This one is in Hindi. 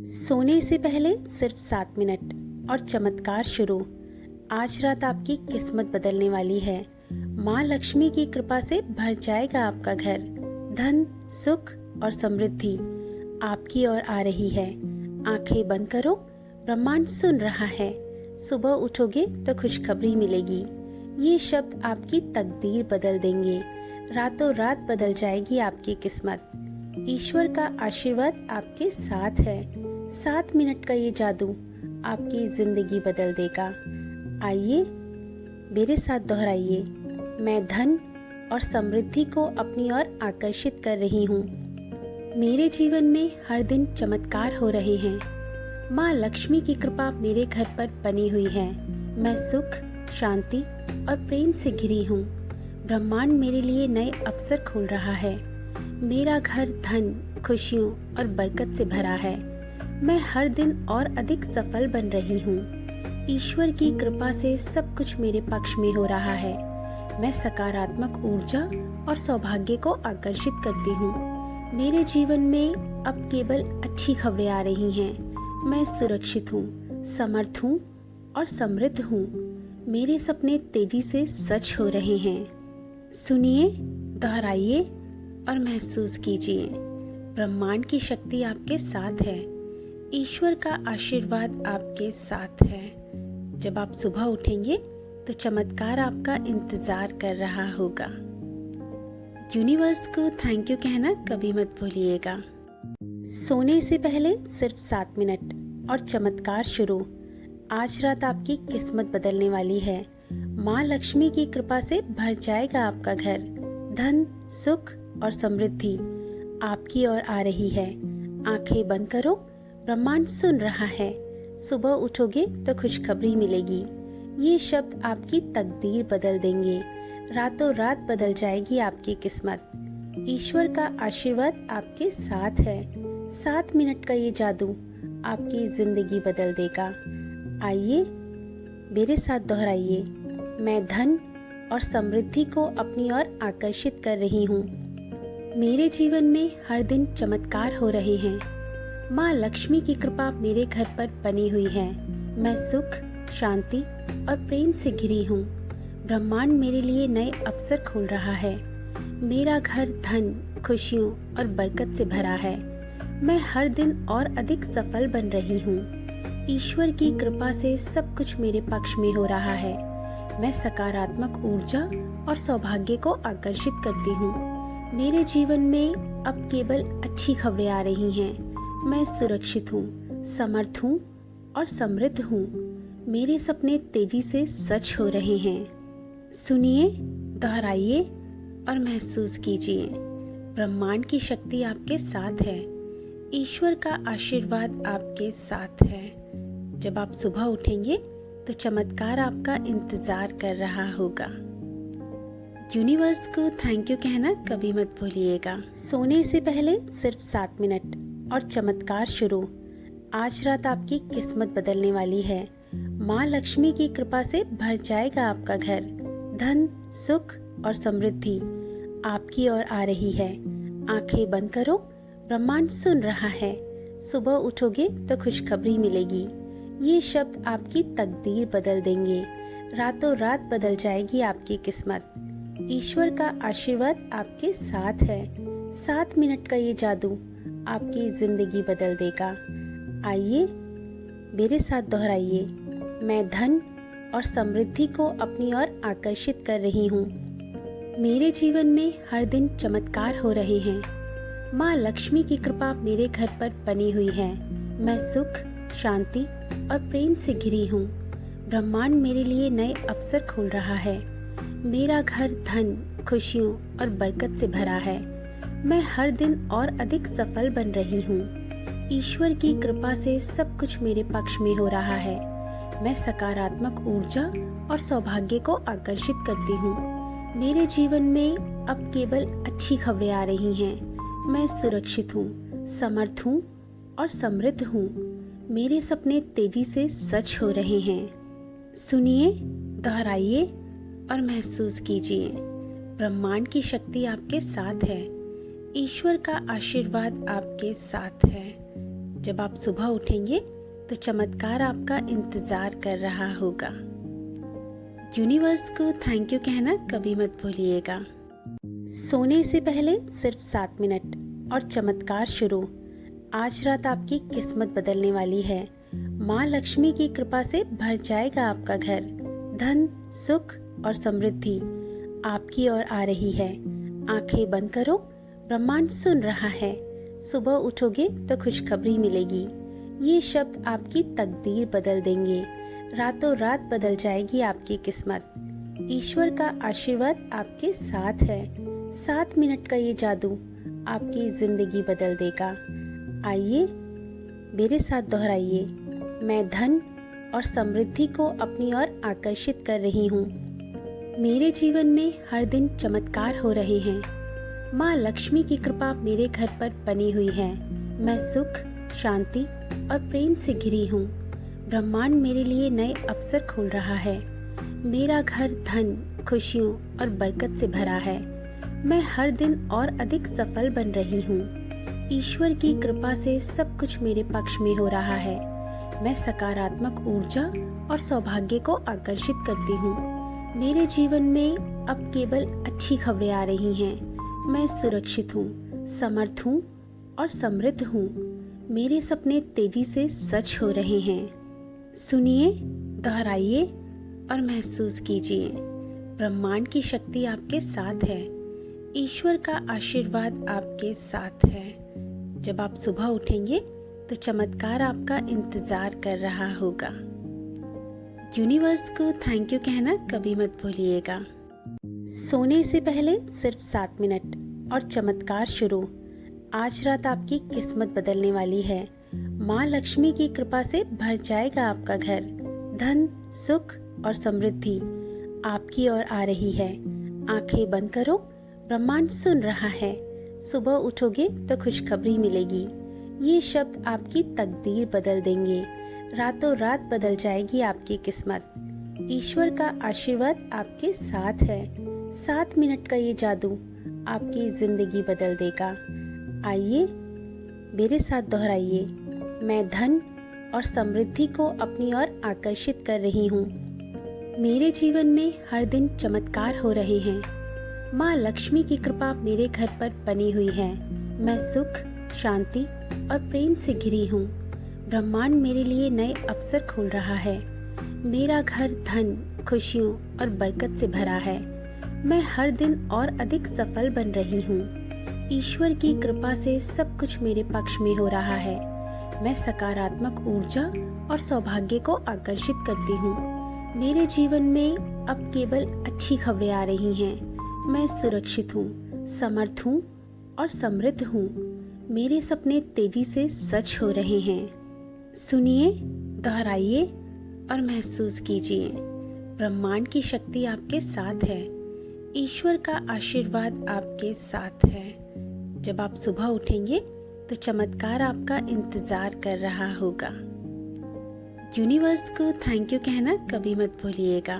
सोने से पहले सिर्फ 7 मिनट और चमत्कार शुरू। आज रात आपकी किस्मत बदलने वाली है। माँ लक्ष्मी की कृपा से भर जाएगा आपका घर। धन, सुख और समृद्धि आपकी ओर आ रही है। आंखें बंद करो, ब्रह्मांड सुन रहा है। सुबह उठोगे तो खुशखबरी मिलेगी। ये शब्द आपकी तकदीर बदल देंगे। रातों रात बदल जाएगी आपकी किस्मत। ईश्वर का आशीर्वाद आपके साथ है। 7 मिनट का ये जादू आपकी जिंदगी बदल देगा। आइए मेरे साथ दोहराइए, मैं धन और समृद्धि को अपनी ओर आकर्षित कर रही हूँ। मेरे जीवन में हर दिन चमत्कार हो रहे हैं। माँ लक्ष्मी की कृपा मेरे घर पर बनी हुई है। मैं सुख, शांति और प्रेम से घिरी हूँ। ब्रह्मांड मेरे लिए नए अवसर खोल रहा है। मेरा घर धन, खुशियों और बरकत से भरा है। मैं हर दिन और अधिक सफल बन रही हूँ। ईश्वर की कृपा से सब कुछ मेरे पक्ष में हो रहा है। मैं सकारात्मक ऊर्जा और सौभाग्य को आकर्षित करती हूँ। मेरे जीवन में अब केवल अच्छी खबरें आ रही हैं। मैं सुरक्षित हूँ, समर्थ हूँ और समृद्ध हूँ। मेरे सपने तेजी से सच हो रहे हैं। सुनिए, दोहराइए और महसूस कीजिए, ब्रह्मांड की शक्ति आपके साथ है। ईश्वर का आशीर्वाद आपके साथ है। जब आप सुबह उठेंगे तो चमत्कार आपका इंतजार कर रहा होगा। यूनिवर्स को थैंक यू कहना कभी मत भूलिएगा। सोने से पहले सिर्फ 7 मिनट और चमत्कार शुरू। आज रात आपकी किस्मत बदलने वाली है। माँ लक्ष्मी की कृपा से भर जाएगा आपका घर। धन, सुख और समृद्धि आपकी ओर आ रही है। आंखें बंद करो, ब्रह्मांड सुन रहा है। सुबह उठोगे तो खुशखबरी मिलेगी। ये शब्द आपकी तकदीर बदल देंगे। रातों रात बदल जाएगी आपकी किस्मत। ईश्वर का आशीर्वाद आपके साथ है। 7 मिनट का ये जादू आपकी जिंदगी बदल देगा। आइए मेरे साथ दोहराइए, मैं धन और समृद्धि को अपनी ओर आकर्षित कर रही हूँ। मेरे जीवन में हर दिन चमत्कार हो रहे हैं। माँ लक्ष्मी की कृपा मेरे घर पर बनी हुई है। मैं सुख, शांति और प्रेम से घिरी हूँ। ब्रह्मांड मेरे लिए नए अवसर खोल रहा है। मेरा घर धन, खुशियों और बरकत से भरा है। मैं हर दिन और अधिक सफल बन रही हूँ। ईश्वर की कृपा से सब कुछ मेरे पक्ष में हो रहा है। मैं सकारात्मक ऊर्जा और सौभाग्य को आकर्षित करती हूँ। मेरे जीवन में अब केवल अच्छी खबरें आ रही हैं। मैं सुरक्षित हूँ, समर्थ हूँ और समृद्ध हूँ। मेरे सपने तेजी से सच हो रहे हैं। सुनिए, दोहराइए और महसूस कीजिए, ब्रह्मांड की शक्ति आपके साथ है। ईश्वर का आशीर्वाद आपके साथ है। जब आप सुबह उठेंगे तो चमत्कार आपका इंतजार कर रहा होगा। यूनिवर्स को थैंक यू कहना कभी मत भूलिएगा। सोने से पहले सिर्फ 7 मिनट और चमत्कार शुरू। आज रात आपकी किस्मत बदलने वाली है। माँ लक्ष्मी की कृपा से भर जाएगा आपका घर। धन, सुख और समृद्धि आपकी ओर आ रही है। आंखें बंद करो, ब्रह्मांड सुन रहा है। सुबह उठोगे तो खुशखबरी मिलेगी। ये शब्द आपकी तकदीर बदल देंगे। रातों रात बदल जाएगी आपकी किस्मत। ईश्वर का आशीर्वाद आपके साथ है। 7 मिनट का ये जादू आपकी जिंदगी बदल देगा। आइए मेरे साथ दोहराइए, मैं धन और समृद्धि को अपनी ओर आकर्षित कर रही हूँ। मेरे जीवन में हर दिन चमत्कार हो रहे हैं। माँ लक्ष्मी की कृपा मेरे घर पर बनी हुई है। मैं सुख, शांति और प्रेम से घिरी हूँ। ब्रह्मांड मेरे लिए नए अवसर खोल रहा है। मेरा घर धन, खुशियों और बरकत से भरा है। मैं हर दिन और अधिक सफल बन रही हूँ। ईश्वर की कृपा से सब कुछ मेरे पक्ष में हो रहा है। मैं सकारात्मक ऊर्जा और सौभाग्य को आकर्षित करती हूँ। मेरे जीवन में अब केवल अच्छी खबरें आ रही हैं। मैं सुरक्षित हूँ, समर्थ हूँ और समृद्ध हूँ। मेरे सपने तेजी से सच हो रहे हैं। सुनिए, दोहराइए और महसूस कीजिए, ब्रह्मांड की शक्ति आपके साथ है। ईश्वर का आशीर्वाद आपके साथ है। जब आप सुबह उठेंगे तो चमत्कार आपका इंतजार कर रहा होगा। यूनिवर्स को थैंक यू कहना कभी मत भूलिएगा। सोने से पहले सिर्फ 7 मिनट और चमत्कार शुरू। आज रात आपकी किस्मत बदलने वाली है। माँ लक्ष्मी की कृपा से भर जाएगा आपका घर। धन, सुख और समृद्धि आपकी ओर आ रही है। आंखें बंद करो, ब्रह्मांड सुन रहा है। सुबह उठोगे तो खुशखबरी मिलेगी। ये शब्द आपकी तकदीर बदल देंगे। रातों रात बदल जाएगी आपकी किस्मत। ईश्वर का आशीर्वाद आपके साथ है। 7 मिनट का ये जादू आपकी जिंदगी बदल देगा। आइए मेरे साथ दोहराइए, मैं धन और समृद्धि को अपनी ओर आकर्षित कर रही हूँ। मेरे जीवन में हर दिन चमत्कार हो रहे हैं। माँ लक्ष्मी की कृपा मेरे घर पर बनी हुई है। मैं सुख, शांति और प्रेम से घिरी हूँ। ब्रह्मांड मेरे लिए नए अवसर खोल रहा है। मेरा घर धन, खुशियों और बरकत से भरा है। मैं हर दिन और अधिक सफल बन रही हूँ। ईश्वर की कृपा से सब कुछ मेरे पक्ष में हो रहा है। मैं सकारात्मक ऊर्जा और सौभाग्य को आकर्षित करती हूँ। मेरे जीवन में अब केवल अच्छी खबरें आ रही हैं। मैं सुरक्षित हूँ, समर्थ हूँ और समृद्ध हूँ। मेरे सपने तेजी से सच हो रहे हैं। सुनिए, दोहराइए और महसूस कीजिए। ब्रह्मांड की शक्ति आपके साथ है। ईश्वर का आशीर्वाद आपके साथ है। जब आप सुबह उठेंगे तो चमत्कार आपका इंतजार कर रहा होगा। यूनिवर्स को थैंक यू कहना कभी मत भूलिएगा। सोने से पहले सिर्फ 7 मिनट और चमत्कार शुरू। आज रात आपकी किस्मत बदलने वाली है। माँ लक्ष्मी की कृपा से भर जाएगा आपका घर। धन, सुख और समृद्धि आपकी ओर आ रही है। आंखें बंद करो, ब्रह्मांड सुन रहा है। सुबह उठोगे तो खुशखबरी मिलेगी। ये शब्द आपकी तकदीर बदल देंगे। रातों रात बदल जाएगी आपकी किस्मत। ईश्वर का आशीर्वाद आपके साथ है। 7 मिनट का ये जादू आपकी जिंदगी बदल देगा। आइए मेरे साथ दोहराइए, मैं धन और समृद्धि को अपनी ओर आकर्षित कर रही हूँ। मेरे जीवन में हर दिन चमत्कार हो रहे हैं। माँ लक्ष्मी की कृपा मेरे घर पर बनी हुई है। मैं सुख, शांति और प्रेम से घिरी हूँ। ब्रह्मांड मेरे लिए नए अवसर खोल रहा है। मेरा घर धन, खुशियों और बरकत से भरा है। मैं हर दिन और अधिक सफल बन रही हूँ। ईश्वर की कृपा से सब कुछ मेरे पक्ष में हो रहा है। मैं सकारात्मक ऊर्जा और सौभाग्य को आकर्षित करती हूँ। मेरे जीवन में अब केवल अच्छी खबरें आ रही हैं। मैं सुरक्षित हूँ, समर्थ हूँ और समृद्ध हूँ। मेरे सपने तेजी से सच हो रहे हैं। सुनिए, दोहराइए और महसूस कीजिए। ब्रह्मांड की शक्ति आपके साथ है। ईश्वर का आशीर्वाद आपके साथ है। जब आप सुबह उठेंगे तो चमत्कार आपका इंतजार कर रहा होगा। यूनिवर्स को थैंक यू कहना कभी मत भूलिएगा।